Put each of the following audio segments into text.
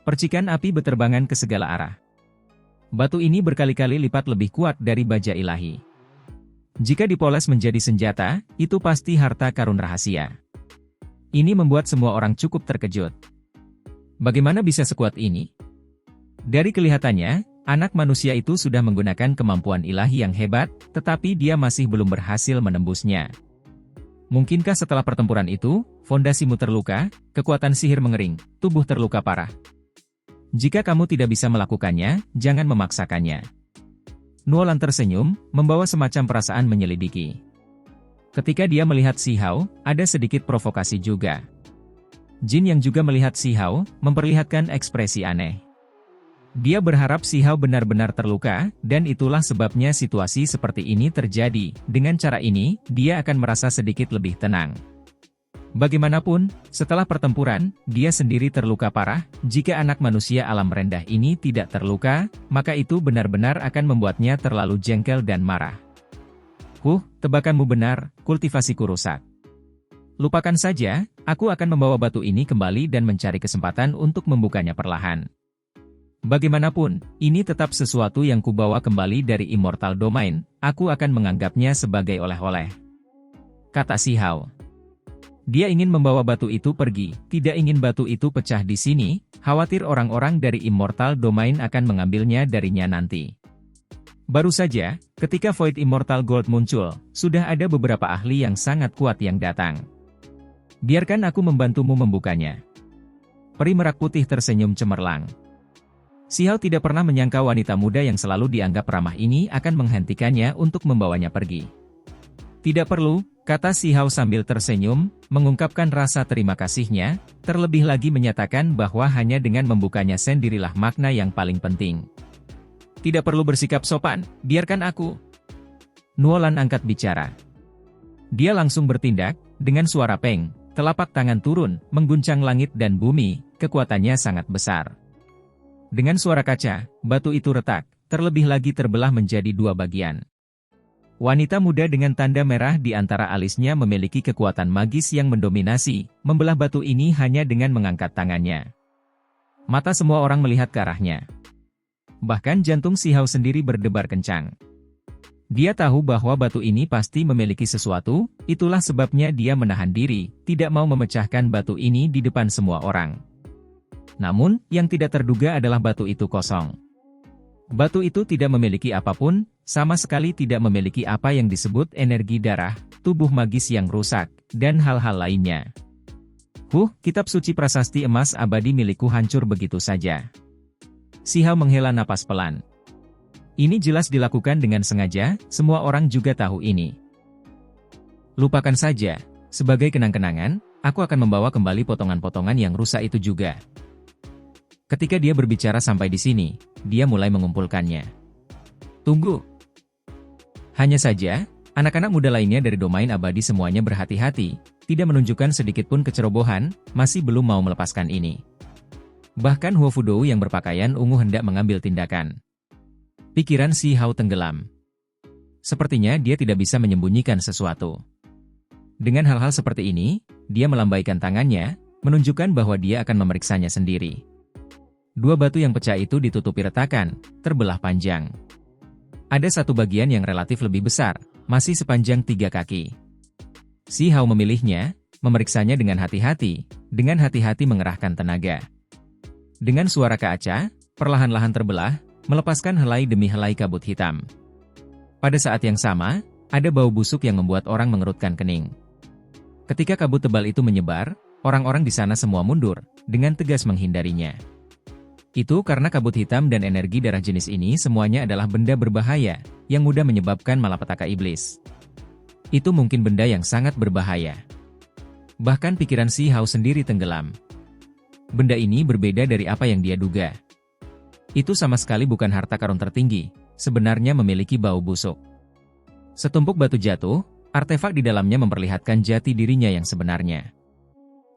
Percikan api beterbangan ke segala arah. Batu ini berkali-kali lipat lebih kuat dari baja ilahi. Jika dipoles menjadi senjata, itu pasti harta karun rahasia. Ini membuat semua orang cukup terkejut. Bagaimana bisa sekuat ini? Dari kelihatannya, anak manusia itu sudah menggunakan kemampuan ilahi yang hebat, tetapi dia masih belum berhasil menembusnya. Mungkinkah setelah pertempuran itu, fondasimu terluka, kekuatan sihir mengering, tubuh terluka parah? Jika kamu tidak bisa melakukannya, jangan memaksakannya. Nuolan tersenyum, membawa semacam perasaan menyelidiki. Ketika dia melihat Si Hao, ada sedikit provokasi juga. Jin yang juga melihat Si Hao, memperlihatkan ekspresi aneh. Dia berharap Si Hao benar-benar terluka, dan itulah sebabnya situasi seperti ini terjadi. Dengan cara ini, dia akan merasa sedikit lebih tenang. Bagaimanapun, setelah pertempuran, dia sendiri terluka parah. Jika anak manusia alam rendah ini tidak terluka, maka itu benar-benar akan membuatnya terlalu jengkel dan marah. Tebakanmu benar, kultivasiku rusak. Lupakan saja, aku akan membawa batu ini kembali dan mencari kesempatan untuk membukanya perlahan. Bagaimanapun, ini tetap sesuatu yang kubawa kembali dari Immortal Domain, aku akan menganggapnya sebagai oleh-oleh. Kata Si Hao. Dia ingin membawa batu itu pergi, tidak ingin batu itu pecah di sini, khawatir orang-orang dari Immortal Domain akan mengambilnya darinya nanti. Baru saja, ketika Void Immortal Gold muncul, sudah ada beberapa ahli yang sangat kuat yang datang. Biarkan aku membantumu membukanya. Peri merak putih tersenyum cemerlang. Si Hao tidak pernah menyangka wanita muda yang selalu dianggap ramah ini akan menghentikannya untuk membawanya pergi. Tidak perlu, kata Si Hao sambil tersenyum, mengungkapkan rasa terima kasihnya, terlebih lagi menyatakan bahwa hanya dengan membukanya sendirilah makna yang paling penting. Tidak perlu bersikap sopan, biarkan aku. Nuolan angkat bicara. Dia langsung bertindak, dengan suara peng, telapak tangan turun, mengguncang langit dan bumi, kekuatannya sangat besar. Dengan suara kaca, batu itu retak, terlebih lagi terbelah menjadi dua bagian. Wanita muda dengan tanda merah di antara alisnya memiliki kekuatan magis yang mendominasi, membelah batu ini hanya dengan mengangkat tangannya. Mata semua orang melihat ke arahnya. Bahkan jantung Si Hao sendiri berdebar kencang. Dia tahu bahwa batu ini pasti memiliki sesuatu, itulah sebabnya dia menahan diri, tidak mau memecahkan batu ini di depan semua orang. Namun, yang tidak terduga adalah batu itu kosong. Batu itu tidak memiliki apapun, sama sekali tidak memiliki apa yang disebut energi darah, tubuh magis yang rusak, dan hal-hal lainnya. Kitab suci prasasti emas abadi milikku hancur begitu saja. Si Hao menghela napas pelan. Ini jelas dilakukan dengan sengaja, semua orang juga tahu ini. Lupakan saja, sebagai kenang-kenangan, aku akan membawa kembali potongan-potongan yang rusak itu juga. Ketika dia berbicara sampai di sini, dia mulai mengumpulkannya. Tunggu. Hanya saja, anak-anak muda lainnya dari domain abadi semuanya berhati-hati, tidak menunjukkan sedikitpun kecerobohan, masih belum mau melepaskan ini. Bahkan Huo Fudou yang berpakaian ungu hendak mengambil tindakan. Pikiran Si Hao tenggelam. Sepertinya dia tidak bisa menyembunyikan sesuatu. Dengan hal-hal seperti ini, dia melambaikan tangannya, menunjukkan bahwa dia akan memeriksanya sendiri. Dua batu yang pecah itu ditutupi retakan, terbelah panjang. Ada satu bagian yang relatif lebih besar, masih sepanjang 3 kaki. Si Hao memilihnya, memeriksanya dengan hati-hati mengerahkan tenaga. Dengan suara kaca, perlahan-lahan terbelah, melepaskan helai demi helai kabut hitam. Pada saat yang sama, ada bau busuk yang membuat orang mengerutkan kening. Ketika kabut tebal itu menyebar, orang-orang di sana semua mundur, dengan tegas menghindarinya. Itu karena kabut hitam dan energi darah jenis ini semuanya adalah benda berbahaya, yang mudah menyebabkan malapetaka iblis. Itu mungkin benda yang sangat berbahaya. Bahkan pikiran Si Hao sendiri tenggelam. Benda ini berbeda dari apa yang dia duga. Itu sama sekali bukan harta karun tertinggi, sebenarnya memiliki bau busuk. Setumpuk batu jatuh, artefak di dalamnya memperlihatkan jati dirinya yang sebenarnya.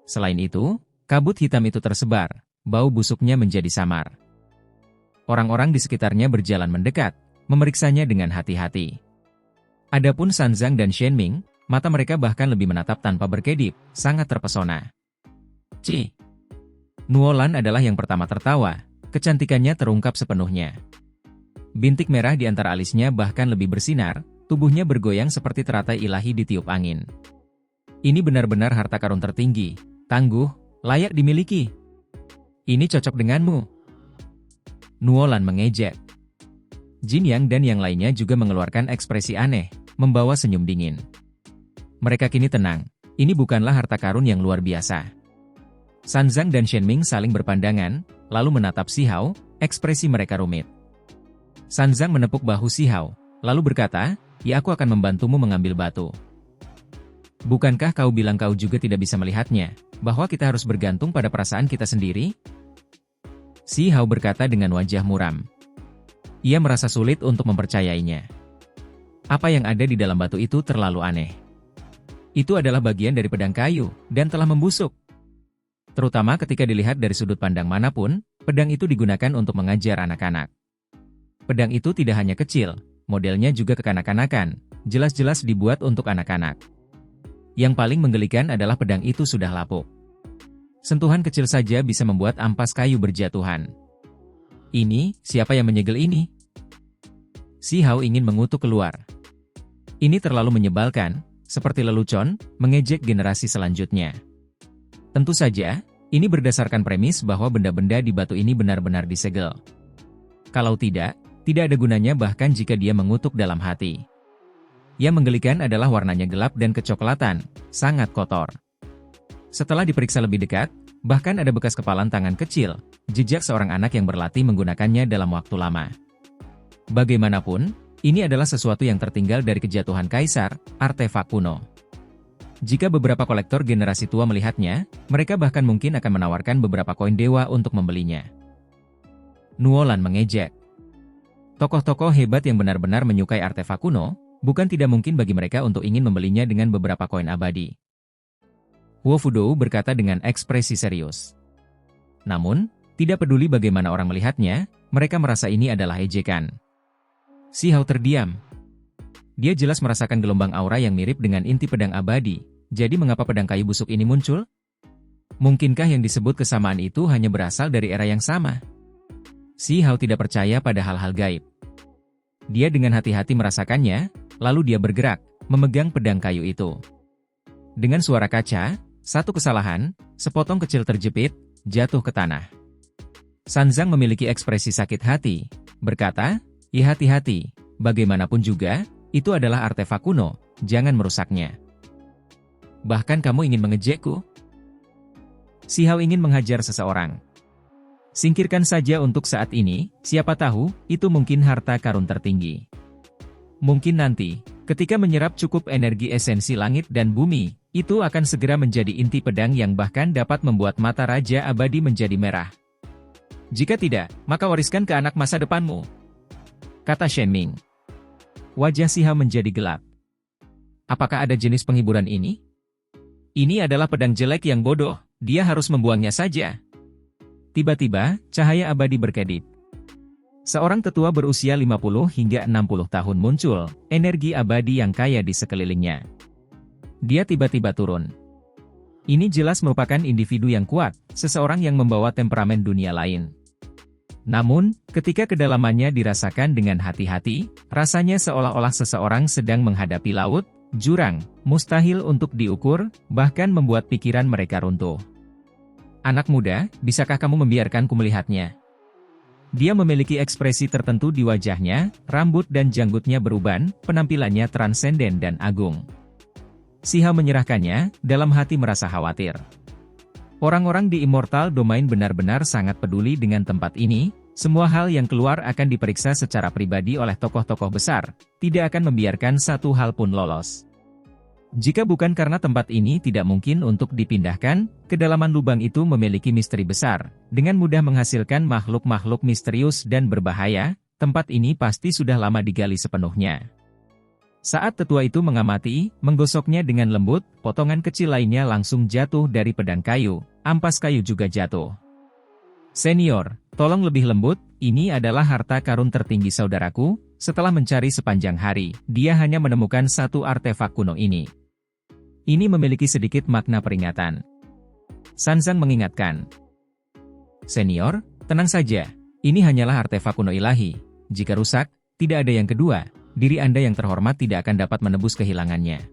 Selain itu, kabut hitam itu tersebar. Bau busuknya menjadi samar. Orang-orang di sekitarnya berjalan mendekat, memeriksanya dengan hati-hati. Adapun Sanzang dan Shenming, mata mereka bahkan lebih menatap tanpa berkedip, sangat terpesona. Nuolan adalah yang pertama tertawa, kecantikannya terungkap sepenuhnya. Bintik merah di antara alisnya bahkan lebih bersinar, tubuhnya bergoyang seperti teratai ilahi ditiup angin. Ini benar-benar harta karun tertinggi, tangguh, layak dimiliki. Ini cocok denganmu. Nuolan mengejek. Jin Yang dan yang lainnya juga mengeluarkan ekspresi aneh, membawa senyum dingin. Mereka kini tenang, ini bukanlah harta karun yang luar biasa. Sanzang dan Shen Ming saling berpandangan, lalu menatap Si Hao, ekspresi mereka rumit. Sanzang menepuk bahu Si Hao, lalu berkata, ya aku akan membantumu mengambil batu. Bukankah kau bilang kau juga tidak bisa melihatnya, bahwa kita harus bergantung pada perasaan kita sendiri? Si Hao berkata dengan wajah muram. Ia merasa sulit untuk mempercayainya. Apa yang ada di dalam batu itu terlalu aneh. Itu adalah bagian dari pedang kayu, dan telah membusuk. Terutama ketika dilihat dari sudut pandang manapun, pedang itu digunakan untuk mengajar anak-anak. Pedang itu tidak hanya kecil, modelnya juga kekanak-kanakan, jelas-jelas dibuat untuk anak-anak. Yang paling menggelikan adalah pedang itu sudah lapuk. Sentuhan kecil saja bisa membuat ampas kayu berjatuhan. Ini, siapa yang menyegel ini? Si Hao ingin mengutuk keluar. Ini terlalu menyebalkan, seperti lelucon, mengejek generasi selanjutnya. Tentu saja, ini berdasarkan premis bahwa benda-benda di batu ini benar-benar disegel. Kalau tidak ada gunanya bahkan jika dia mengutuk dalam hati. Yang menggelikan adalah warnanya gelap dan kecoklatan, sangat kotor. Setelah diperiksa lebih dekat, bahkan ada bekas kepalan tangan kecil, jejak seorang anak yang berlatih menggunakannya dalam waktu lama. Bagaimanapun, ini adalah sesuatu yang tertinggal dari kejatuhan kaisar, artefak kuno. Jika beberapa kolektor generasi tua melihatnya, mereka bahkan mungkin akan menawarkan beberapa koin dewa untuk membelinya. Nuolan mengejek. Tokoh-tokoh hebat yang benar-benar menyukai artefak kuno, bukan tidak mungkin bagi mereka untuk ingin membelinya dengan beberapa koin abadi. Huo Fudou berkata dengan ekspresi serius. Namun, tidak peduli bagaimana orang melihatnya, mereka merasa ini adalah ejekan. Si Hao terdiam. Dia jelas merasakan gelombang aura yang mirip dengan inti pedang abadi, jadi mengapa pedang kayu busuk ini muncul? Mungkinkah yang disebut kesamaan itu hanya berasal dari era yang sama? Si Hao tidak percaya pada hal-hal gaib. Dia dengan hati-hati merasakannya, lalu dia bergerak, memegang pedang kayu itu. Dengan suara kaca, satu kesalahan, sepotong kecil terjepit, jatuh ke tanah. Sanzang memiliki ekspresi sakit hati, berkata, ya hati-hati, bagaimanapun juga, itu adalah artefak kuno, jangan merusaknya. Bahkan kamu ingin mengejekku? Si Hao ingin menghajar seseorang. Singkirkan saja untuk saat ini, siapa tahu, itu mungkin harta karun tertinggi. Mungkin nanti, ketika menyerap cukup energi esensi langit dan bumi, itu akan segera menjadi inti pedang yang bahkan dapat membuat mata Raja Abadi menjadi merah. Jika tidak, maka wariskan ke anak masa depanmu, kata Shen Ming. Wajah Si Hao menjadi gelap. Apakah ada jenis penghiburan ini? Ini adalah pedang jelek yang bodoh, dia harus membuangnya saja. Tiba-tiba, cahaya abadi berkedip. Seorang tetua berusia 50 hingga 60 tahun muncul, energi abadi yang kaya di sekelilingnya. Dia tiba-tiba turun. Ini jelas merupakan individu yang kuat, seseorang yang membawa temperamen dunia lain. Namun, ketika kedalamannya dirasakan dengan hati-hati, rasanya seolah-olah seseorang sedang menghadapi laut, jurang, mustahil untuk diukur, bahkan membuat pikiran mereka runtuh. Anak muda, bisakah kamu membiarkanku melihatnya? Dia memiliki ekspresi tertentu di wajahnya, rambut dan janggutnya beruban, penampilannya transenden dan agung. Si Hao menyerahkannya, dalam hati merasa khawatir. Orang-orang di Immortal Domain benar-benar sangat peduli dengan tempat ini, semua hal yang keluar akan diperiksa secara pribadi oleh tokoh-tokoh besar, tidak akan membiarkan satu hal pun lolos. Jika bukan karena tempat ini tidak mungkin untuk dipindahkan, kedalaman lubang itu memiliki misteri besar, dengan mudah menghasilkan makhluk-makhluk misterius dan berbahaya, tempat ini pasti sudah lama digali sepenuhnya. Saat tetua itu mengamati, menggosoknya dengan lembut, potongan kecil lainnya langsung jatuh dari pedang kayu, ampas kayu juga jatuh. Senior, tolong lebih lembut, ini adalah harta karun tertinggi saudaraku, setelah mencari sepanjang hari, dia hanya menemukan satu artefak kuno ini. Ini memiliki sedikit makna peringatan. Sanzang mengingatkan. Senior, tenang saja. Ini hanyalah artefak kuno ilahi. Jika rusak, tidak ada yang kedua. Diri Anda yang terhormat tidak akan dapat menebus kehilangannya.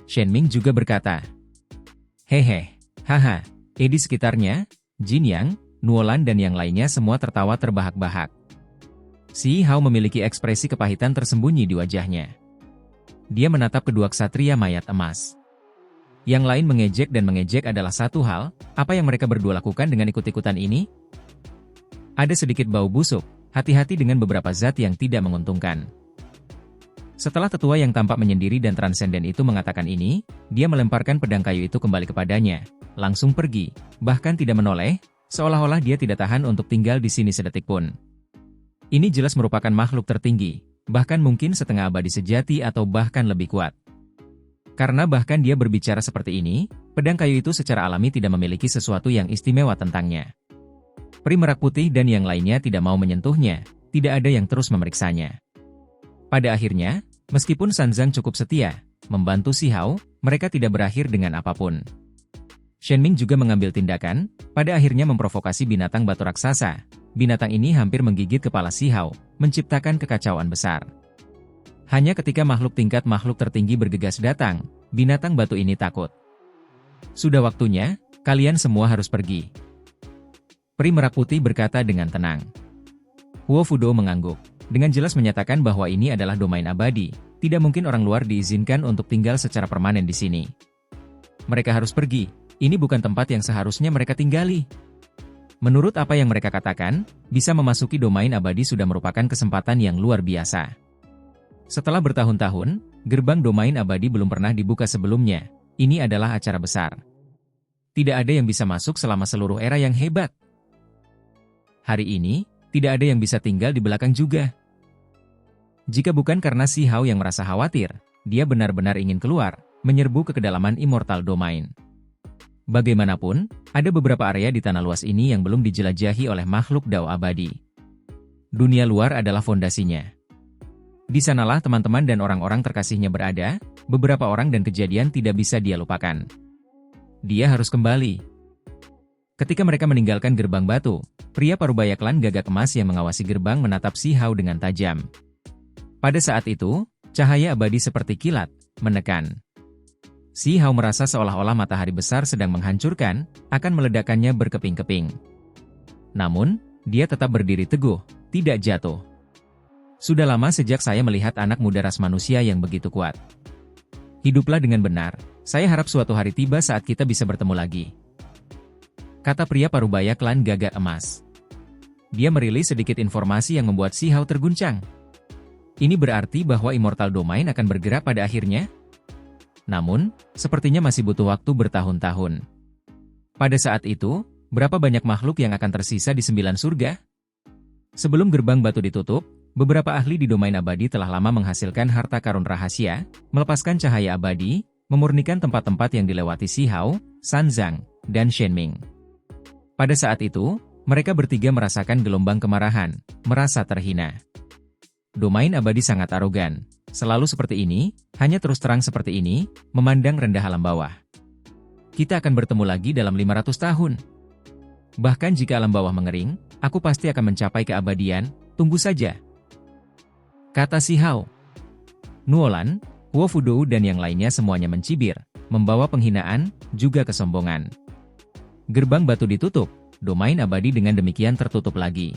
Shenming juga berkata, "Hehe, haha." Di sekitarnya, Jin Yang, Nuolan dan yang lainnya semua tertawa terbahak-bahak. Si Hao memiliki ekspresi kepahitan tersembunyi di wajahnya. Dia menatap kedua ksatria mayat emas. Yang lain mengejek dan mengejek adalah satu hal, apa yang mereka berdua lakukan dengan ikut-ikutan ini? Ada sedikit bau busuk, hati-hati dengan beberapa zat yang tidak menguntungkan. Setelah tetua yang tampak menyendiri dan transenden itu mengatakan ini, dia melemparkan pedang kayu itu kembali kepadanya, langsung pergi, bahkan tidak menoleh, seolah-olah dia tidak tahan untuk tinggal di sini sedetik pun. Ini jelas merupakan makhluk tertinggi, bahkan mungkin setengah abadi sejati atau bahkan lebih kuat. Karena bahkan dia berbicara seperti ini, pedang kayu itu secara alami tidak memiliki sesuatu yang istimewa tentangnya. Peri merak putih dan yang lainnya tidak mau menyentuhnya, tidak ada yang terus memeriksanya. Pada akhirnya, meskipun Sanzang cukup setia, membantu Si Hao, mereka tidak berakhir dengan apapun. Shenming juga mengambil tindakan, pada akhirnya memprovokasi binatang batu raksasa. Binatang ini hampir menggigit kepala Si Hao, menciptakan kekacauan besar. Hanya ketika makhluk tingkat makhluk tertinggi bergegas datang, binatang batu ini takut. Sudah waktunya, kalian semua harus pergi. Peri merak putih berkata dengan tenang. Huo Fudo mengangguk, dengan jelas menyatakan bahwa ini adalah domain abadi, tidak mungkin orang luar diizinkan untuk tinggal secara permanen di sini. Mereka harus pergi, ini bukan tempat yang seharusnya mereka tinggali. Menurut apa yang mereka katakan, bisa memasuki domain abadi sudah merupakan kesempatan yang luar biasa. Setelah bertahun-tahun, gerbang domain abadi belum pernah dibuka sebelumnya. Ini adalah acara besar. Tidak ada yang bisa masuk selama seluruh era yang hebat. Hari ini, tidak ada yang bisa tinggal di belakang juga. Jika bukan karena Si Hao yang merasa khawatir, dia benar-benar ingin keluar, menyerbu ke kedalaman Immortal Domain. Bagaimanapun, ada beberapa area di tanah luas ini yang belum dijelajahi oleh makhluk Dao abadi. Dunia luar adalah fondasinya. Di sanalah teman-teman dan orang-orang terkasihnya berada, beberapa orang dan kejadian tidak bisa dia lupakan. Dia harus kembali. Ketika mereka meninggalkan gerbang batu, pria parubaya klan Gagak Emas yang mengawasi gerbang menatap Si Hao dengan tajam. Pada saat itu, cahaya abadi seperti kilat, menekan. Si Hao merasa seolah-olah matahari besar sedang menghancurkan, akan meledakkannya berkeping-keping. Namun, dia tetap berdiri teguh, tidak jatuh. Sudah lama sejak saya melihat anak muda ras manusia yang begitu kuat. Hiduplah dengan benar, saya harap suatu hari tiba saat kita bisa bertemu lagi. Kata pria parubaya klan Gagak Emas. Dia merilis sedikit informasi yang membuat Si Hao terguncang. Ini berarti bahwa Immortal Domain akan bergerak pada akhirnya? Namun, sepertinya masih butuh waktu bertahun-tahun. Pada saat itu, berapa banyak makhluk yang akan tersisa di 9 surga? Sebelum gerbang batu ditutup, beberapa ahli di domain abadi telah lama menghasilkan harta karun rahasia, melepaskan cahaya abadi, memurnikan tempat-tempat yang dilewati Si Hao, Sanzang, dan Shenming. Pada saat itu, mereka bertiga merasakan gelombang kemarahan, merasa terhina. Domain abadi sangat arogan. Selalu seperti ini, hanya terus terang seperti ini, memandang rendah alam bawah. Kita akan bertemu lagi dalam 500 tahun. Bahkan jika alam bawah mengering, aku pasti akan mencapai keabadian, tunggu saja. Kata Si Hao. Nuolan, Huo Fudo dan yang lainnya semuanya mencibir, membawa penghinaan, juga kesombongan. Gerbang batu ditutup, domain abadi dengan demikian tertutup lagi.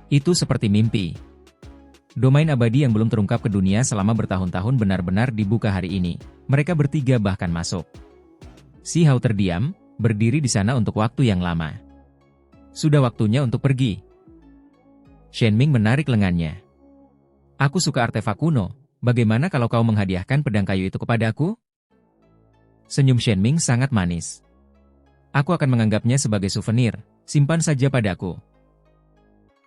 Itu seperti mimpi. Domain abadi yang belum terungkap ke dunia selama bertahun-tahun benar-benar dibuka hari ini. Mereka bertiga bahkan masuk. Si Hao terdiam, berdiri di sana untuk waktu yang lama. Sudah waktunya untuk pergi. Shenming menarik lengannya. Aku suka artefak kuno, bagaimana kalau kau menghadiahkan pedang kayu itu kepadaku? Senyum Shenming sangat manis. Aku akan menganggapnya sebagai souvenir, simpan saja padaku.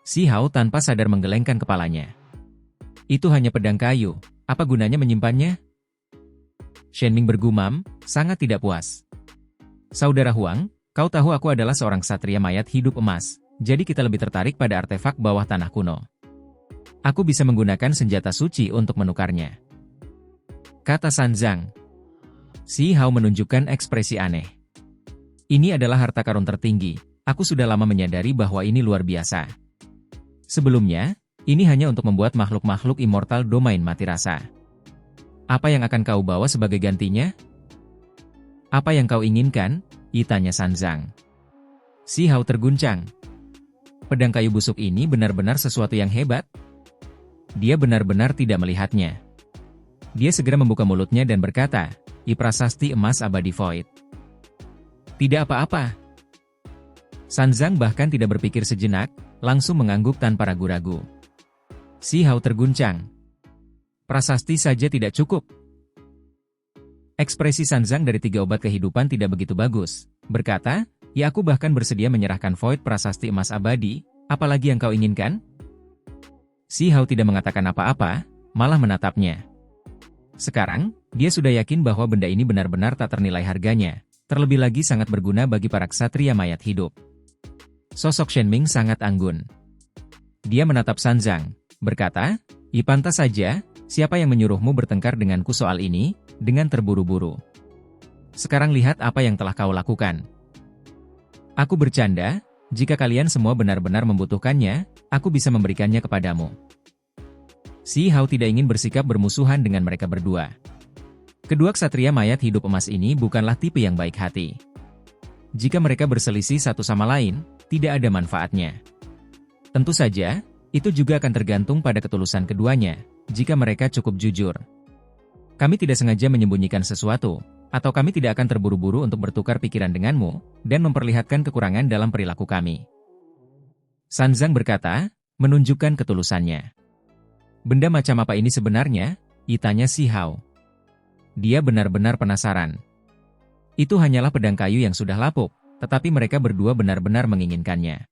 Si Hao tanpa sadar menggelengkan kepalanya. Itu hanya pedang kayu, apa gunanya menyimpannya? Shenming bergumam, sangat tidak puas. Saudara Huang, kau tahu aku adalah seorang ksatria mayat hidup emas, jadi kita lebih tertarik pada artefak bawah tanah kuno. Aku bisa menggunakan senjata suci untuk menukarnya. Kata Sanzang. Si Hao menunjukkan ekspresi aneh. Ini adalah harta karun tertinggi, Aku sudah lama menyadari bahwa ini luar biasa. Sebelumnya, ini hanya untuk membuat makhluk-makhluk immortal domain mati rasa. Apa yang akan kau bawa sebagai gantinya? Apa yang kau inginkan? Tanya Sanzang. Si Hao terguncang. Pedang kayu busuk ini benar-benar sesuatu yang hebat. Dia benar-benar tidak melihatnya. Dia segera membuka mulutnya dan berkata, prasasti emas abadi Void. Tidak apa-apa. Sanzang bahkan tidak berpikir sejenak, langsung mengangguk tanpa ragu-ragu. Si Hao terguncang. Prasasti saja tidak cukup. Ekspresi Sanzang dari 3 obat kehidupan tidak begitu bagus. Berkata, aku bahkan bersedia menyerahkan Void prasasti emas abadi, apalagi yang kau inginkan? Si Hao tidak mengatakan apa-apa, malah menatapnya. Sekarang, dia sudah yakin bahwa benda ini benar-benar tak ternilai harganya, terlebih lagi sangat berguna bagi para ksatria mayat hidup. Sosok Shen Ming sangat anggun. Dia menatap Sanzang, berkata, pantas saja, siapa yang menyuruhmu bertengkar denganku soal ini, dengan terburu-buru. Sekarang lihat apa yang telah kau lakukan. Aku bercanda, jika kalian semua benar-benar membutuhkannya, aku bisa memberikannya kepadamu. Si Hao tidak ingin bersikap bermusuhan dengan mereka berdua. Kedua ksatria mayat hidup emas ini bukanlah tipe yang baik hati. Jika mereka berselisih satu sama lain, tidak ada manfaatnya. Tentu saja, itu juga akan tergantung pada ketulusan keduanya, jika mereka cukup jujur. Kami tidak sengaja menyembunyikan sesuatu, atau kami tidak akan terburu-buru untuk bertukar pikiran denganmu, dan memperlihatkan kekurangan dalam perilaku kami. Sanzang berkata, menunjukkan ketulusannya. Benda macam apa ini sebenarnya? Tanya si Hao. Dia benar-benar penasaran. Itu hanyalah pedang kayu yang sudah lapuk, tetapi mereka berdua benar-benar menginginkannya.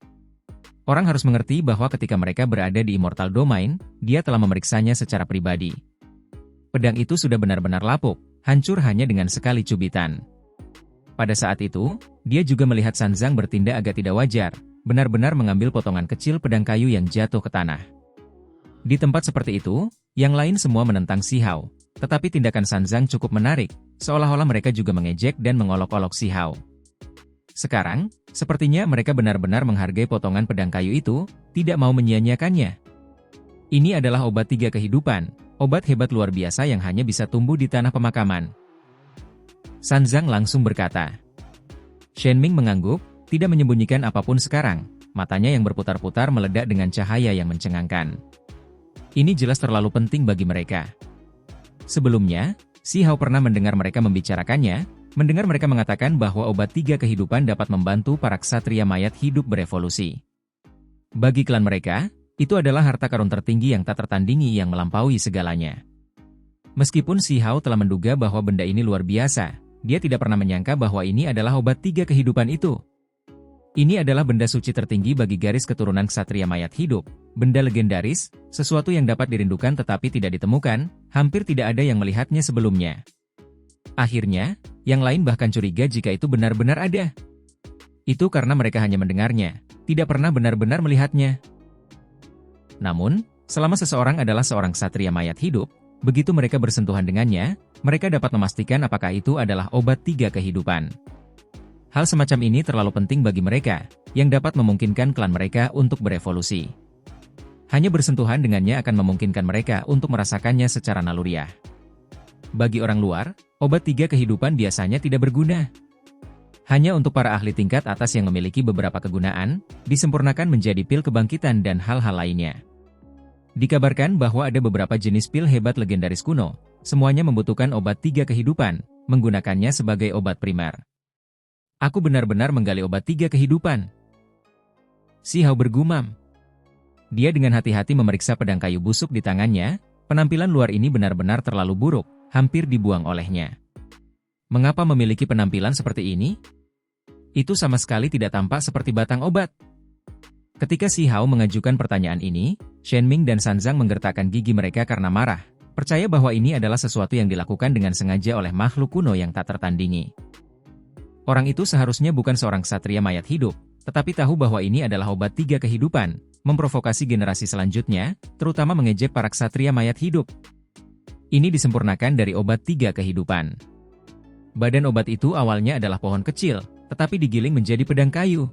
Orang harus mengerti bahwa ketika mereka berada di Immortal Domain, dia telah memeriksanya secara pribadi. Pedang itu sudah benar-benar lapuk, hancur hanya dengan sekali cubitan. Pada saat itu, dia juga melihat Sanzang bertindak agak tidak wajar, benar-benar mengambil potongan kecil pedang kayu yang jatuh ke tanah. Di tempat seperti itu, yang lain semua menentang si Hao, tetapi tindakan Sanzang cukup menarik, seolah-olah mereka juga mengejek dan mengolok-olok si Hao. Sekarang, sepertinya mereka benar-benar menghargai potongan pedang kayu itu, tidak mau menyia-nyiakannya. Ini adalah obat 3 kehidupan, obat hebat luar biasa yang hanya bisa tumbuh di tanah pemakaman. Sanzang langsung berkata. Shen Ming mengangguk, tidak menyembunyikan apapun sekarang, matanya yang berputar-putar meledak dengan cahaya yang mencengangkan. Ini jelas terlalu penting bagi mereka. Sebelumnya, si Hao pernah mendengar mereka membicarakannya, mendengar mereka mengatakan bahwa obat 3 kehidupan dapat membantu para ksatria mayat hidup berevolusi. Bagi klan mereka, itu adalah harta karun tertinggi yang tak tertandingi yang melampaui segalanya. Meskipun si Hao telah menduga bahwa benda ini luar biasa, dia tidak pernah menyangka bahwa ini adalah obat 3 kehidupan itu. Ini adalah benda suci tertinggi bagi garis keturunan ksatria mayat hidup, benda legendaris, sesuatu yang dapat dirindukan tetapi tidak ditemukan, hampir tidak ada yang melihatnya sebelumnya. Akhirnya, yang lain bahkan curiga jika itu benar-benar ada. Itu karena mereka hanya mendengarnya, tidak pernah benar-benar melihatnya. Namun, selama seseorang adalah seorang ksatria mayat hidup, begitu mereka bersentuhan dengannya, mereka dapat memastikan apakah itu adalah obat 3 kehidupan. Hal semacam ini terlalu penting bagi mereka, yang dapat memungkinkan klan mereka untuk berevolusi. Hanya bersentuhan dengannya akan memungkinkan mereka untuk merasakannya secara naluriah. Bagi orang luar, obat 3 kehidupan biasanya tidak berguna. Hanya untuk para ahli tingkat atas yang memiliki beberapa kegunaan, disempurnakan menjadi pil kebangkitan dan hal-hal lainnya. Dikabarkan bahwa ada beberapa jenis pil hebat legendaris kuno, semuanya membutuhkan obat 3 kehidupan, menggunakannya sebagai obat primer. Aku benar-benar menggali obat 3 kehidupan. Si Hao bergumam. Dia dengan hati-hati memeriksa pedang kayu busuk di tangannya, penampilan luar ini benar-benar terlalu buruk, hampir dibuang olehnya. Mengapa memiliki penampilan seperti ini? Itu sama sekali tidak tampak seperti batang obat. Ketika si Hao mengajukan pertanyaan ini, Shen Ming dan Sanzang menggertakkan gigi mereka karena marah, percaya bahwa ini adalah sesuatu yang dilakukan dengan sengaja oleh makhluk kuno yang tak tertandingi. Orang itu seharusnya bukan seorang ksatria mayat hidup, tetapi tahu bahwa ini adalah obat 3 kehidupan, memprovokasi generasi selanjutnya, terutama mengejek para ksatria mayat hidup. Ini disempurnakan dari obat 3 kehidupan. Badan obat itu awalnya adalah pohon kecil, tetapi digiling menjadi pedang kayu.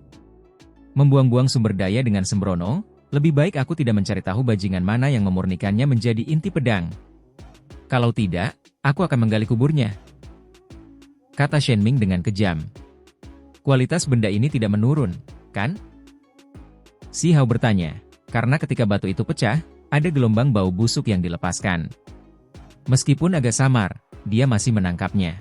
Membuang-buang sumber daya dengan sembrono, lebih baik aku tidak mencari tahu bajingan mana yang memurnikannya menjadi inti pedang. Kalau tidak, aku akan menggali kuburnya, kata Shen Ming dengan kejam. Kualitas benda ini tidak menurun, kan? Si Hao bertanya, karena ketika batu itu pecah, ada gelombang bau busuk yang dilepaskan. Meskipun agak samar, dia masih menangkapnya.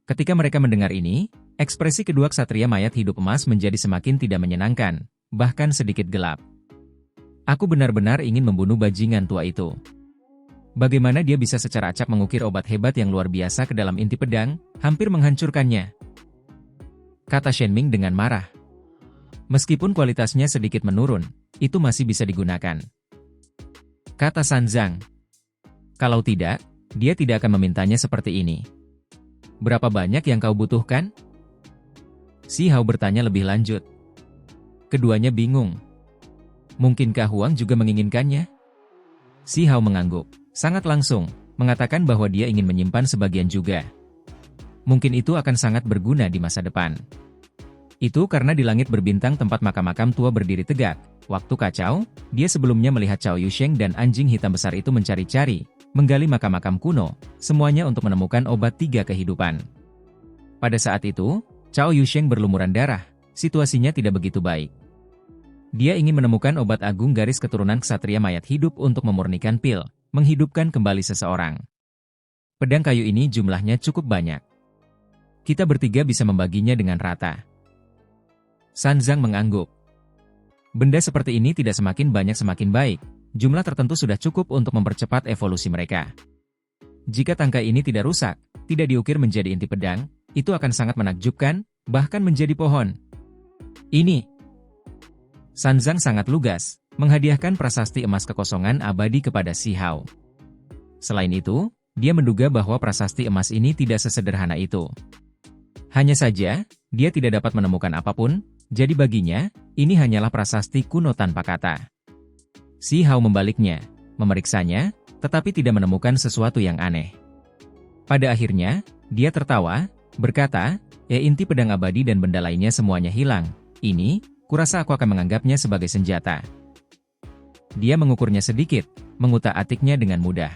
Ketika mereka mendengar ini, ekspresi kedua ksatria mayat hidup emas menjadi semakin tidak menyenangkan, bahkan sedikit gelap. Aku benar-benar ingin membunuh bajingan tua itu. Bagaimana dia bisa secara acak mengukir obat hebat yang luar biasa ke dalam inti pedang, hampir menghancurkannya, kata Shen Ming dengan marah. Meskipun kualitasnya sedikit menurun, itu masih bisa digunakan, kata San Zhang. Kalau tidak, dia tidak akan memintanya seperti ini. Berapa banyak yang kau butuhkan? Si Hao bertanya lebih lanjut. Keduanya bingung. Mungkinkah Huang juga menginginkannya? Si Hao mengangguk, sangat langsung, mengatakan bahwa dia ingin menyimpan sebagian juga. Mungkin itu akan sangat berguna di masa depan. Itu karena di langit berbintang tempat makam-makam tua berdiri tegak. Waktu kacau, dia sebelumnya melihat Cao Yusheng dan anjing hitam besar itu mencari-cari, menggali makam-makam kuno, semuanya untuk menemukan obat 3 kehidupan. Pada saat itu, Cao Yusheng berlumuran darah, situasinya tidak begitu baik. Dia ingin menemukan obat agung garis keturunan ksatria mayat hidup untuk memurnikan pil, menghidupkan kembali seseorang. Pedang kayu ini jumlahnya cukup banyak. Kita bertiga bisa membaginya dengan rata. San Zhang mengangguk. Benda seperti ini tidak semakin banyak semakin baik, jumlah tertentu sudah cukup untuk mempercepat evolusi mereka. Jika tangkai ini tidak rusak, tidak diukir menjadi inti pedang, itu akan sangat menakjubkan, bahkan menjadi pohon. Ini. San Zhang sangat lugas, menghadiahkan prasasti emas kekosongan abadi kepada Si Hao. Selain itu, dia menduga bahwa prasasti emas ini tidak sesederhana itu. Hanya saja, dia tidak dapat menemukan apapun, jadi baginya, ini hanyalah prasasti kuno tanpa kata. Si Hao membaliknya, memeriksanya, tetapi tidak menemukan sesuatu yang aneh. Pada akhirnya, dia tertawa, berkata, inti pedang abadi dan benda lainnya semuanya hilang. Ini, kurasa aku akan menganggapnya sebagai senjata. Dia mengukurnya sedikit, mengutak-atiknya dengan mudah.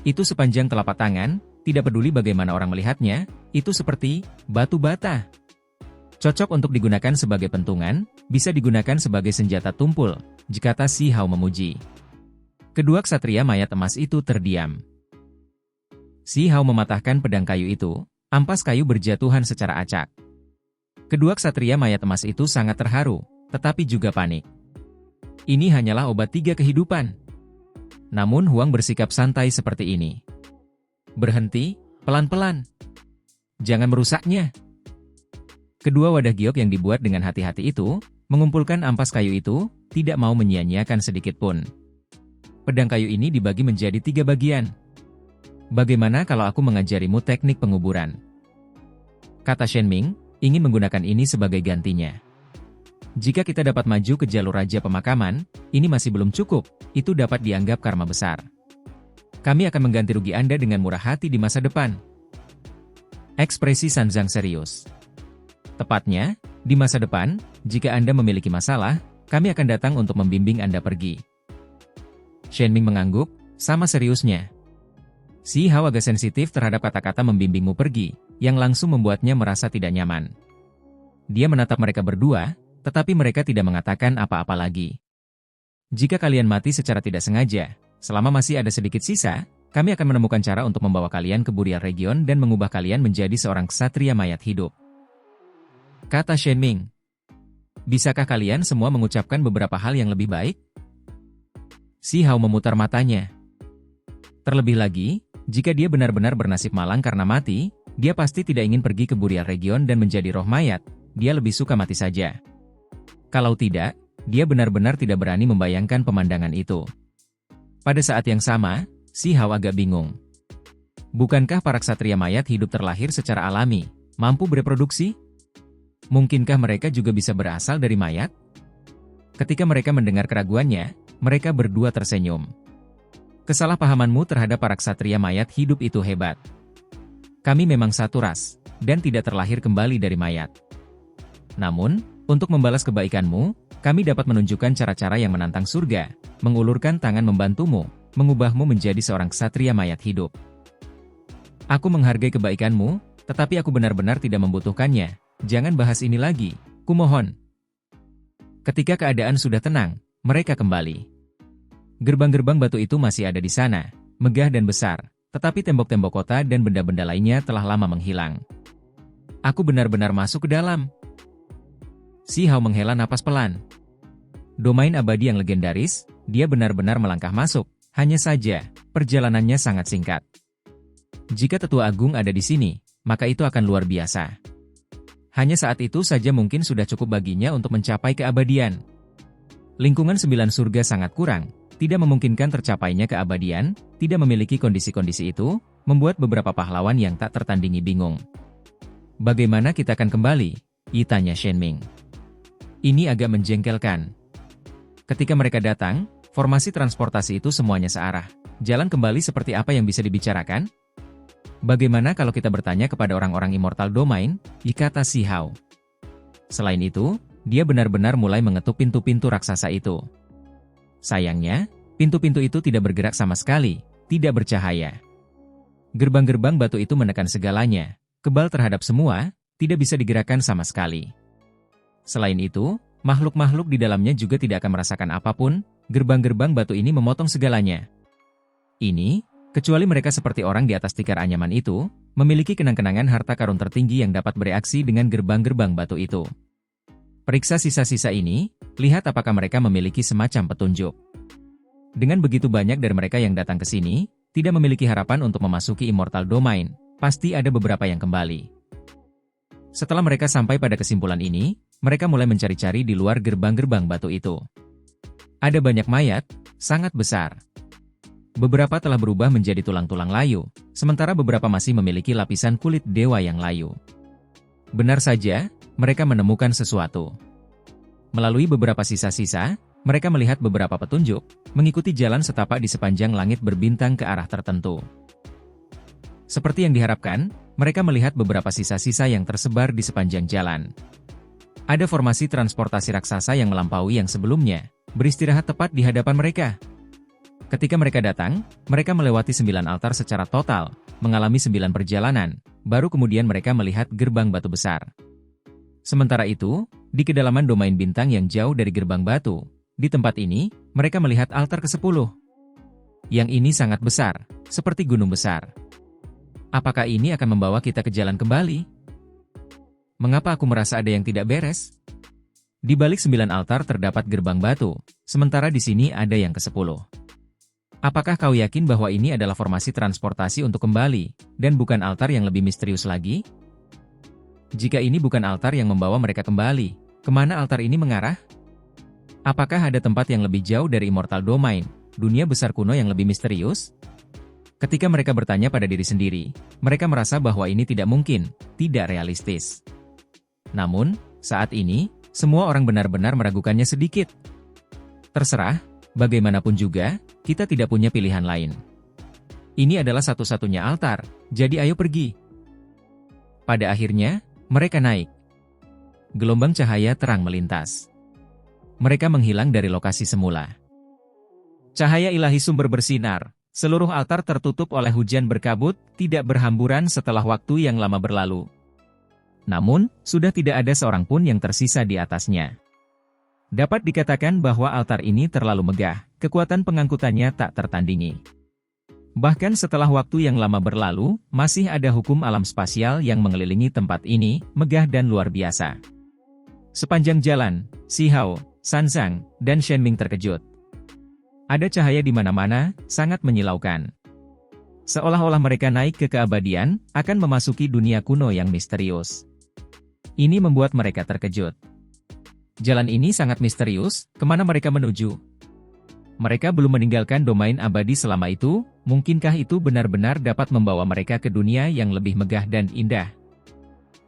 Itu sepanjang telapak tangan, tidak peduli bagaimana orang melihatnya, itu seperti batu bata. Cocok untuk digunakan sebagai pentungan, bisa digunakan sebagai senjata tumpul, jika Si Hao memuji. Kedua ksatria mayat emas itu terdiam. Si Hao mematahkan pedang kayu itu, ampas kayu berjatuhan secara acak. Kedua ksatria mayat emas itu sangat terharu, tetapi juga panik. Ini hanyalah obat 3 kehidupan. Namun Huang bersikap santai seperti ini. Berhenti, pelan-pelan. Jangan merusaknya. Kedua wadah giok yang dibuat dengan hati-hati itu, mengumpulkan ampas kayu itu, tidak mau menyia-nyiakan sedikit pun. Pedang kayu ini dibagi menjadi 3 bagian. Bagaimana kalau aku mengajarimu teknik penguburan? Kata Shen Ming, ingin menggunakan ini sebagai gantinya. Jika kita dapat maju ke jalur raja pemakaman, ini masih belum cukup, itu dapat dianggap karma besar. Kami akan mengganti rugi Anda dengan murah hati di masa depan. Ekspresi San Zhang serius. Tepatnya, di masa depan, jika Anda memiliki masalah, kami akan datang untuk membimbing Anda pergi. Shen Ming mengangguk, sama seriusnya. Si Hao agak sensitif terhadap kata-kata membimbingmu pergi, yang langsung membuatnya merasa tidak nyaman. Dia menatap mereka berdua, tetapi mereka tidak mengatakan apa-apa lagi. Jika kalian mati secara tidak sengaja, selama masih ada sedikit sisa, kami akan menemukan cara untuk membawa kalian ke Burial Region dan mengubah kalian menjadi seorang ksatria mayat hidup. Kata Shen Ming. Bisakah kalian semua mengucapkan beberapa hal yang lebih baik? Si Hao memutar matanya. Terlebih lagi, jika dia benar-benar bernasib malang karena mati, dia pasti tidak ingin pergi ke Burial Region dan menjadi roh mayat, dia lebih suka mati saja. Kalau tidak, dia benar-benar tidak berani membayangkan pemandangan itu. Pada saat yang sama, Si Hao agak bingung. Bukankah para ksatria mayat hidup terlahir secara alami, mampu bereproduksi? Mungkinkah mereka juga bisa berasal dari mayat? Ketika mereka mendengar keraguannya, mereka berdua tersenyum. Kesalahpahamanmu terhadap para ksatria mayat hidup itu hebat. Kami memang satu ras, dan tidak terlahir kembali dari mayat. Namun, Untuk membalas kebaikanmu, kami dapat menunjukkan cara-cara yang menantang surga, mengulurkan tangan membantumu, mengubahmu menjadi seorang ksatria mayat hidup. Aku menghargai kebaikanmu, tetapi aku benar-benar tidak membutuhkannya. Jangan bahas ini lagi, kumohon. Ketika keadaan sudah tenang, mereka kembali. Gerbang-gerbang batu itu masih ada di sana, megah dan besar, tetapi tembok-tembok kota dan benda-benda lainnya telah lama menghilang. Aku benar-benar masuk ke dalam. Si Hao menghela napas pelan. Domain abadi yang legendaris, dia benar-benar melangkah masuk, hanya saja, perjalanannya sangat singkat. Jika Tetua Agung ada di sini, maka itu akan luar biasa. Hanya saat itu saja mungkin sudah cukup baginya untuk mencapai keabadian. Lingkungan 9 surga sangat kurang, tidak memungkinkan tercapainya keabadian, tidak memiliki kondisi-kondisi itu, membuat beberapa pahlawan yang tak tertandingi bingung. Bagaimana kita akan kembali? Tanya Shen Ming. Ini agak menjengkelkan. Ketika mereka datang, formasi transportasi itu semuanya searah. Jalan kembali seperti apa yang bisa dibicarakan? Bagaimana kalau kita bertanya kepada orang-orang Immortal Domain, kata si Hao. Selain itu, dia benar-benar mulai mengetuk pintu-pintu raksasa itu. Sayangnya, pintu-pintu itu tidak bergerak sama sekali, tidak bercahaya. Gerbang-gerbang batu itu menekan segalanya, kebal terhadap semua, tidak bisa digerakkan sama sekali. Selain itu, makhluk-makhluk di dalamnya juga tidak akan merasakan apapun, gerbang-gerbang batu ini memotong segalanya. Ini, kecuali mereka seperti orang di atas tikar anyaman itu, memiliki kenang-kenangan harta karun tertinggi yang dapat bereaksi dengan gerbang-gerbang batu itu. Periksa sisa-sisa ini, lihat apakah mereka memiliki semacam petunjuk. Dengan begitu banyak dari mereka yang datang ke sini, tidak memiliki harapan untuk memasuki Immortal Domain, pasti ada beberapa yang kembali. Setelah mereka sampai pada kesimpulan ini, mereka mulai mencari-cari di luar gerbang-gerbang batu itu. Ada banyak mayat, sangat besar. Beberapa telah berubah menjadi tulang-tulang layu, sementara beberapa masih memiliki lapisan kulit dewa yang layu. Benar saja, mereka menemukan sesuatu. Melalui beberapa sisa-sisa, mereka melihat beberapa petunjuk, mengikuti jalan setapak di sepanjang langit berbintang ke arah tertentu. Seperti yang diharapkan, mereka melihat beberapa sisa-sisa yang tersebar di sepanjang jalan. Ada formasi transportasi raksasa yang melampaui yang sebelumnya, beristirahat tepat di hadapan mereka. Ketika mereka datang, mereka melewati 9 altar secara total, mengalami 9 perjalanan, baru kemudian mereka melihat gerbang batu besar. Sementara itu, di kedalaman domain bintang yang jauh dari gerbang batu, di tempat ini, mereka melihat altar ke-10. Yang ini sangat besar, seperti gunung besar. Apakah ini akan membawa kita ke jalan kembali? Mengapa aku merasa ada yang tidak beres? Di balik 9 altar terdapat gerbang batu, sementara di sini ada yang ke-10. Apakah kau yakin bahwa ini adalah formasi transportasi untuk kembali, dan bukan altar yang lebih misterius lagi? Jika ini bukan altar yang membawa mereka kembali, kemana altar ini mengarah? Apakah ada tempat yang lebih jauh dari Immortal Domain, dunia besar kuno yang lebih misterius? Ketika mereka bertanya pada diri sendiri, mereka merasa bahwa ini tidak mungkin, tidak realistis. Namun, saat ini, semua orang benar-benar meragukannya sedikit. Terserah, bagaimanapun juga, kita tidak punya pilihan lain. Ini adalah satu-satunya altar, jadi ayo pergi. Pada akhirnya, mereka naik. Gelombang cahaya terang melintas. Mereka menghilang dari lokasi semula. Cahaya ilahi sumber bersinar, seluruh altar tertutup oleh hujan berkabut, tidak berhamburan setelah waktu yang lama berlalu. Namun, sudah tidak ada seorang pun yang tersisa di atasnya. Dapat dikatakan bahwa altar ini terlalu megah, kekuatan pengangkutannya tak tertandingi. Bahkan setelah waktu yang lama berlalu, masih ada hukum alam spasial yang mengelilingi tempat ini, megah dan luar biasa. Sepanjang jalan, Si Hao, Sanzang, dan Shen Ming terkejut. Ada cahaya di mana-mana, sangat menyilaukan. Seolah-olah mereka naik ke keabadian, akan memasuki dunia kuno yang misterius. Ini membuat mereka terkejut. Jalan ini sangat misterius, kemana mereka menuju? Mereka belum meninggalkan domain abadi selama itu, mungkinkah itu benar-benar dapat membawa mereka ke dunia yang lebih megah dan indah?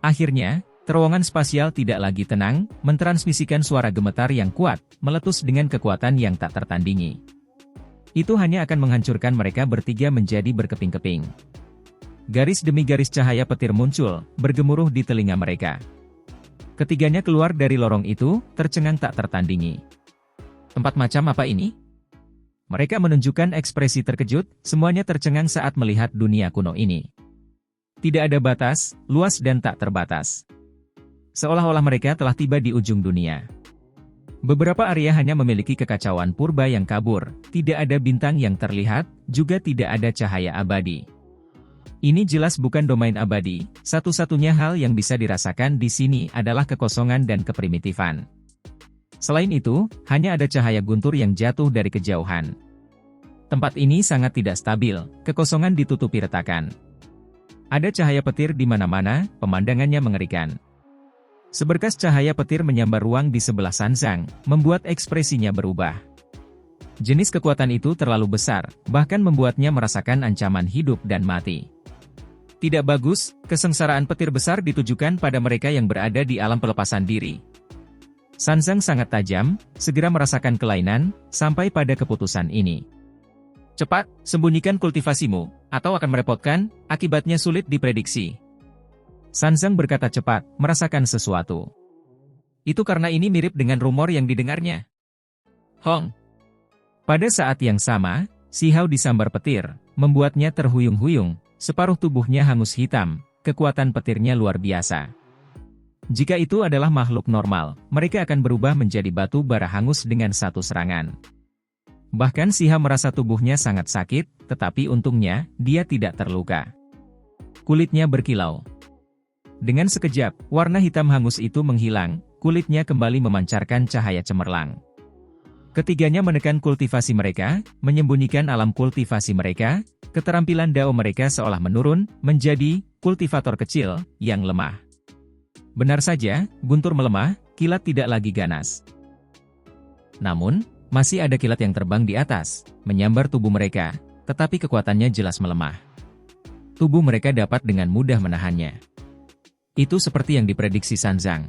Akhirnya, terowongan spasial tidak lagi tenang, mentransmisikan suara gemetar yang kuat, meletus dengan kekuatan yang tak tertandingi. Itu hanya akan menghancurkan mereka bertiga menjadi berkeping-keping. Garis demi garis cahaya petir muncul, bergemuruh di telinga mereka. Ketiganya keluar dari lorong itu, tercengang tak tertandingi. Tempat macam apa ini? Mereka menunjukkan ekspresi terkejut, semuanya tercengang saat melihat dunia kuno ini. Tidak ada batas, luas dan tak terbatas. Seolah-olah mereka telah tiba di ujung dunia. Beberapa area hanya memiliki kekacauan purba yang kabur, tidak ada bintang yang terlihat, juga tidak ada cahaya abadi. Ini jelas bukan domain abadi, satu-satunya hal yang bisa dirasakan di sini adalah kekosongan dan keprimitifan. Selain itu, hanya ada cahaya guntur yang jatuh dari kejauhan. Tempat ini sangat tidak stabil, kekosongan ditutupi retakan. Ada cahaya petir di mana-mana, pemandangannya mengerikan. Seberkas cahaya petir menyambar ruang di sebelah Sanzang, membuat ekspresinya berubah. Jenis kekuatan itu terlalu besar, bahkan membuatnya merasakan ancaman hidup dan mati. Tidak bagus, kesengsaraan petir besar ditujukan pada mereka yang berada di alam pelepasan diri. Sanzang sangat tajam, segera merasakan kelainan, sampai pada keputusan ini. Cepat, sembunyikan kultivasimu, atau akan merepotkan, akibatnya sulit diprediksi. Sanzang berkata cepat, merasakan sesuatu. Itu karena ini mirip dengan rumor yang didengarnya. Hong. Pada saat yang sama, Si Hao disambar petir, membuatnya terhuyung-huyung, separuh tubuhnya hangus hitam, kekuatan petirnya luar biasa. Jika itu adalah makhluk normal, mereka akan berubah menjadi batu bara hangus dengan satu serangan. Bahkan Si Hao merasa tubuhnya sangat sakit, tetapi untungnya, dia tidak terluka. Kulitnya berkilau. Dengan sekejap, warna hitam hangus itu menghilang, kulitnya kembali memancarkan cahaya cemerlang. Ketiganya menekan kultivasi mereka, menyembunyikan alam kultivasi mereka, keterampilan dao mereka seolah menurun, menjadi kultivator kecil, yang lemah. Benar saja, guntur melemah, kilat tidak lagi ganas. Namun, masih ada kilat yang terbang di atas, menyambar tubuh mereka, tetapi kekuatannya jelas melemah. Tubuh mereka dapat dengan mudah menahannya. Itu seperti yang diprediksi Sanzang.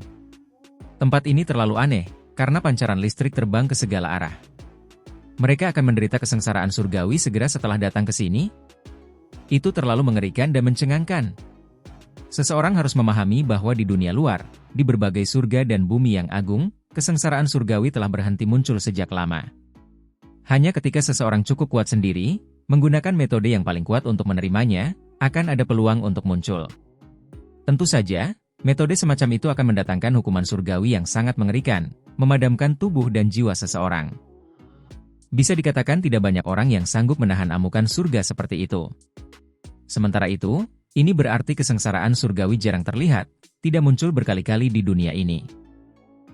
Tempat ini terlalu aneh, karena pancaran listrik terbang ke segala arah. Mereka akan menderita kesengsaraan surgawi segera setelah datang ke sini? Itu terlalu mengerikan dan mencengangkan. Seseorang harus memahami bahwa di dunia luar, di berbagai surga dan bumi yang agung, kesengsaraan surgawi telah berhenti muncul sejak lama. Hanya ketika seseorang cukup kuat sendiri, menggunakan metode yang paling kuat untuk menerimanya, akan ada peluang untuk muncul. Tentu saja, metode semacam itu akan mendatangkan hukuman surgawi yang sangat mengerikan, memadamkan tubuh dan jiwa seseorang. Bisa dikatakan tidak banyak orang yang sanggup menahan amukan surga seperti itu. Sementara itu, ini berarti kesengsaraan surgawi jarang terlihat, tidak muncul berkali-kali di dunia ini.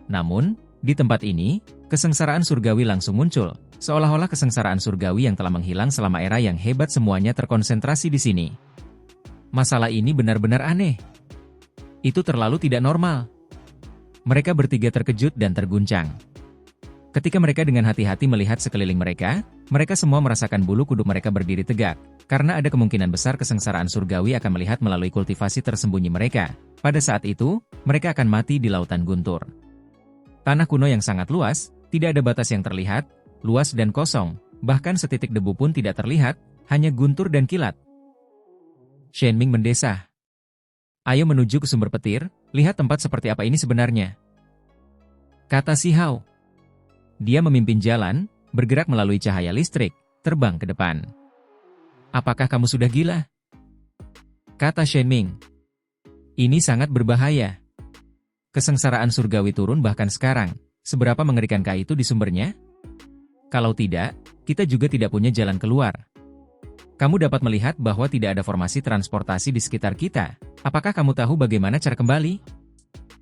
Namun, di tempat ini, kesengsaraan surgawi langsung muncul, seolah-olah kesengsaraan surgawi yang telah menghilang selama era yang hebat semuanya terkonsentrasi di sini. Masalah ini benar-benar aneh. Itu terlalu tidak normal. Mereka bertiga terkejut dan terguncang. Ketika mereka dengan hati-hati melihat sekeliling mereka, mereka semua merasakan bulu kuduk mereka berdiri tegak, karena ada kemungkinan besar kesengsaraan surgawi akan melihat melalui kultivasi tersembunyi mereka. Pada saat itu, mereka akan mati di lautan guntur. Tanah kuno yang sangat luas, tidak ada batas yang terlihat, luas dan kosong, bahkan setitik debu pun tidak terlihat, hanya guntur dan kilat. Shen Ming mendesah. Ayo menuju ke sumber petir, lihat tempat seperti apa ini sebenarnya. Kata Si Hao. Dia memimpin jalan, bergerak melalui cahaya listrik, terbang ke depan. Apakah kamu sudah gila? Kata Shen Ming. Ini sangat berbahaya. Kesengsaraan surgawi turun bahkan sekarang, seberapa mengerikankah itu di sumbernya? Kalau tidak, kita juga tidak punya jalan keluar. Kamu dapat melihat bahwa tidak ada formasi transportasi di sekitar kita. Apakah kamu tahu bagaimana cara kembali?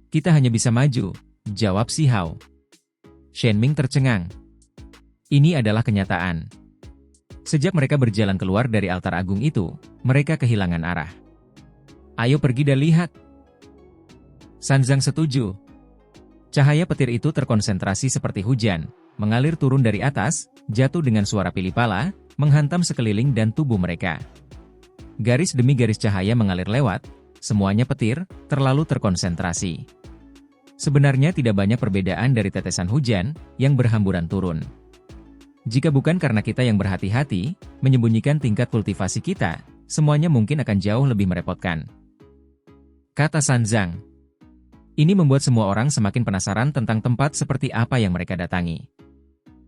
Kita hanya bisa maju, jawab Si Hao. Shen Ming tercengang. Ini adalah kenyataan. Sejak mereka berjalan keluar dari altar agung itu, mereka kehilangan arah. Ayo pergi dan lihat. Sanzang setuju. Cahaya petir itu terkonsentrasi seperti hujan, mengalir turun dari atas, jatuh dengan suara pilih pala, menghantam sekeliling dan tubuh mereka. Garis demi garis cahaya mengalir lewat, semuanya petir, terlalu terkonsentrasi. Sebenarnya tidak banyak perbedaan dari tetesan hujan, yang berhamburan turun. Jika bukan karena kita yang berhati-hati, menyembunyikan tingkat kultivasi kita, semuanya mungkin akan jauh lebih merepotkan. Kata Sanzang. Ini membuat semua orang semakin penasaran tentang tempat seperti apa yang mereka datangi.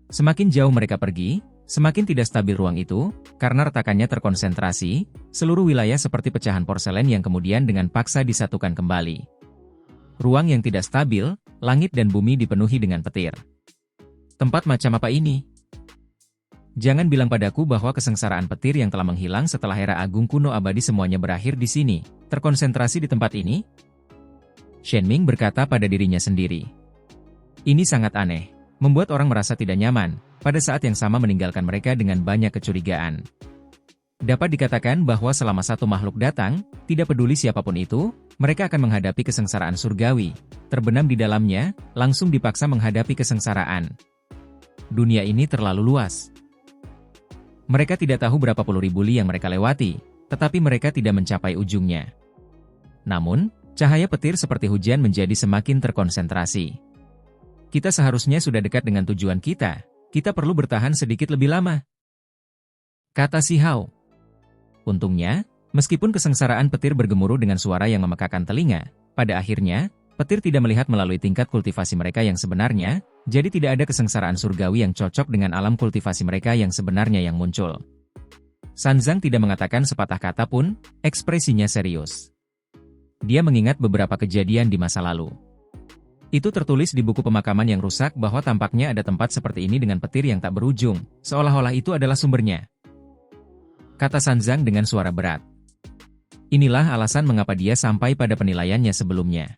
Semakin jauh mereka pergi, semakin tidak stabil ruang itu, karena retakannya terkonsentrasi, seluruh wilayah seperti pecahan porselen yang kemudian dengan paksa disatukan kembali. Ruang yang tidak stabil, langit dan bumi dipenuhi dengan petir. Tempat macam apa ini? Jangan bilang padaku bahwa kesengsaraan petir yang telah menghilang setelah era agung kuno abadi semuanya berakhir di sini, terkonsentrasi di tempat ini? Shen Ming berkata pada dirinya sendiri. Ini sangat aneh, membuat orang merasa tidak nyaman, pada saat yang sama meninggalkan mereka dengan banyak kecurigaan. Dapat dikatakan bahwa selama satu makhluk datang, tidak peduli siapapun itu, mereka akan menghadapi kesengsaraan surgawi, terbenam di dalamnya, langsung dipaksa menghadapi kesengsaraan. Dunia ini terlalu luas. Mereka tidak tahu berapa puluh ribu li yang mereka lewati, tetapi mereka tidak mencapai ujungnya. Namun, cahaya petir seperti hujan menjadi semakin terkonsentrasi. Kita seharusnya sudah dekat dengan tujuan kita perlu bertahan sedikit lebih lama, kata Si Hao. Untungnya, meskipun kesengsaraan petir bergemuruh dengan suara yang memekakan telinga, pada akhirnya, petir tidak melihat melalui tingkat kultivasi mereka yang sebenarnya, jadi tidak ada kesengsaraan surgawi yang cocok dengan alam kultivasi mereka yang sebenarnya yang muncul. Sanzang tidak mengatakan sepatah kata pun, ekspresinya serius. Dia mengingat beberapa kejadian di masa lalu. Itu tertulis di buku pemakaman yang rusak bahwa tampaknya ada tempat seperti ini dengan petir yang tak berujung, seolah-olah itu adalah sumbernya. Kata Sanzang dengan suara berat. Inilah alasan mengapa dia sampai pada penilaiannya sebelumnya.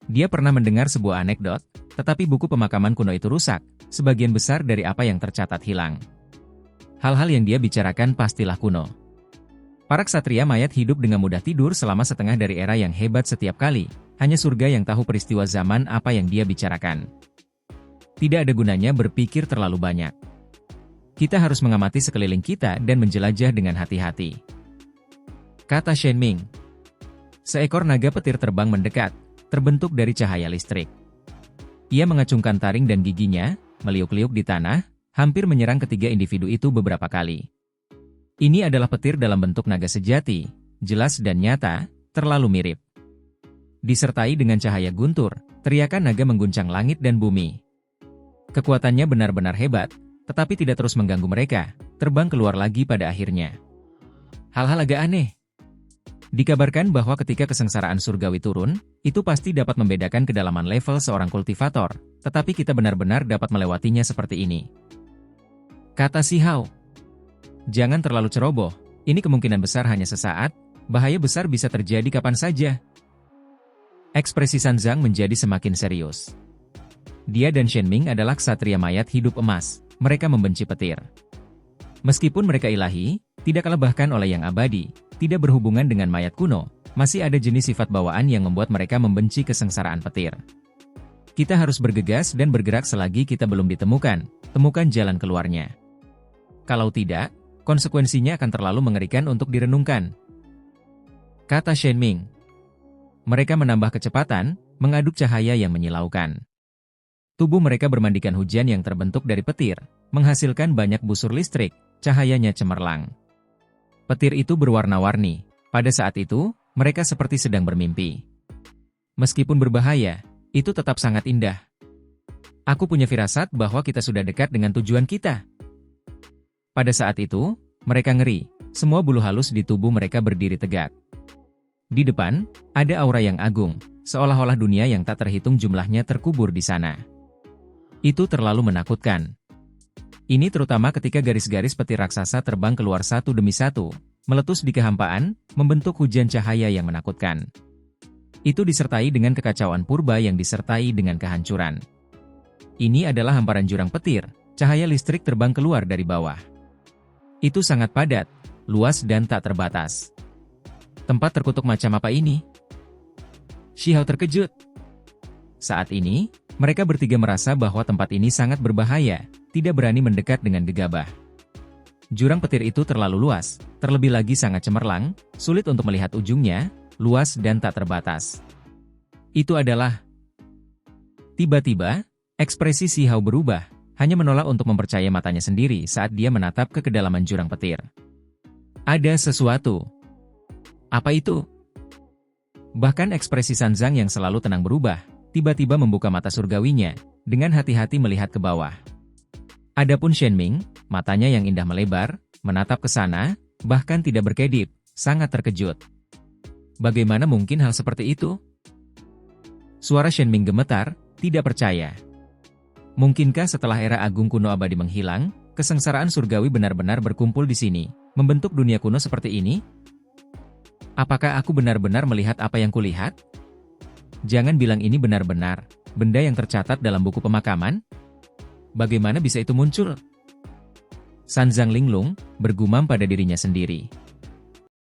Dia pernah mendengar sebuah anekdot, tetapi buku pemakaman kuno itu rusak, sebagian besar dari apa yang tercatat hilang. Hal-hal yang dia bicarakan pastilah kuno. Para ksatria mayat hidup dengan mudah tidur selama setengah dari era yang hebat setiap kali, hanya surga yang tahu peristiwa zaman apa yang dia bicarakan. Tidak ada gunanya berpikir terlalu banyak. Kita harus mengamati sekeliling kita dan menjelajah dengan hati-hati, kata Shen Ming. Seekor naga petir terbang mendekat, terbentuk dari cahaya listrik. Ia mengacungkan taring dan giginya, meliuk-liuk di tanah, hampir menyerang ketiga individu itu beberapa kali. Ini adalah petir dalam bentuk naga sejati, jelas dan nyata, terlalu mirip. Disertai dengan cahaya guntur, teriakan naga mengguncang langit dan bumi. Kekuatannya benar-benar hebat, tetapi tidak terus mengganggu mereka, terbang keluar lagi pada akhirnya. Hal-hal agak aneh. Dikabarkan bahwa ketika kesengsaraan surgawi turun, itu pasti dapat membedakan kedalaman level seorang kultivator, tetapi kita benar-benar dapat melewatinya seperti ini, kata Si Hao. Jangan terlalu ceroboh, ini kemungkinan besar hanya sesaat, bahaya besar bisa terjadi kapan saja. Ekspresi Sanzang menjadi semakin serius. Dia dan Shen Ming adalah ksatria mayat hidup emas, mereka membenci petir. Meskipun mereka ilahi, tidak kalah bahkan oleh yang abadi, tidak berhubungan dengan mayat kuno, masih ada jenis sifat bawaan yang membuat mereka membenci kesengsaraan petir. Kita harus bergegas dan bergerak selagi kita belum ditemukan, temukan jalan keluarnya. Kalau tidak, konsekuensinya akan terlalu mengerikan untuk direnungkan, kata Shen Ming. Mereka menambah kecepatan, mengaduk cahaya yang menyilaukan. Tubuh mereka bermandikan hujan yang terbentuk dari petir, menghasilkan banyak busur listrik, cahayanya cemerlang. Petir itu berwarna-warni, pada saat itu, mereka seperti sedang bermimpi. Meskipun berbahaya, itu tetap sangat indah. Aku punya firasat bahwa kita sudah dekat dengan tujuan kita. Pada saat itu, mereka ngeri, semua bulu halus di tubuh mereka berdiri tegak. Di depan, ada aura yang agung, seolah-olah dunia yang tak terhitung jumlahnya terkubur di sana. Itu terlalu menakutkan. Ini terutama ketika garis-garis petir raksasa terbang keluar satu demi satu, meletus di kehampaan, membentuk hujan cahaya yang menakutkan. Itu disertai dengan kekacauan purba yang disertai dengan kehancuran. Ini adalah hamparan jurang petir, cahaya listrik terbang keluar dari bawah. Itu sangat padat, luas dan tak terbatas. Tempat terkutuk macam apa ini? Si Hao terkejut. Saat ini, mereka bertiga merasa bahwa tempat ini sangat berbahaya, tidak berani mendekat dengan gegabah. Jurang petir itu terlalu luas, terlebih lagi sangat cemerlang, sulit untuk melihat ujungnya, luas dan tak terbatas. Itu adalah... Tiba-tiba, ekspresi Si Hao berubah, hanya menolak untuk mempercayai matanya sendiri saat dia menatap ke kedalaman jurang petir. Ada sesuatu. Apa itu? Bahkan ekspresi Sanzang yang selalu tenang berubah, tiba-tiba membuka mata surgawinya, dengan hati-hati melihat ke bawah. Adapun Shen Ming, matanya yang indah melebar, menatap ke sana, bahkan tidak berkedip, sangat terkejut. Bagaimana mungkin hal seperti itu? Suara Shen Ming gemetar, tidak percaya. Mungkinkah setelah era agung kuno abadi menghilang, kesengsaraan surgawi benar-benar berkumpul di sini, membentuk dunia kuno seperti ini? Apakah aku benar-benar melihat apa yang kulihat? Jangan bilang ini benar-benar benda yang tercatat dalam buku pemakaman? Bagaimana bisa itu muncul? Sanzang linglung, bergumam pada dirinya sendiri.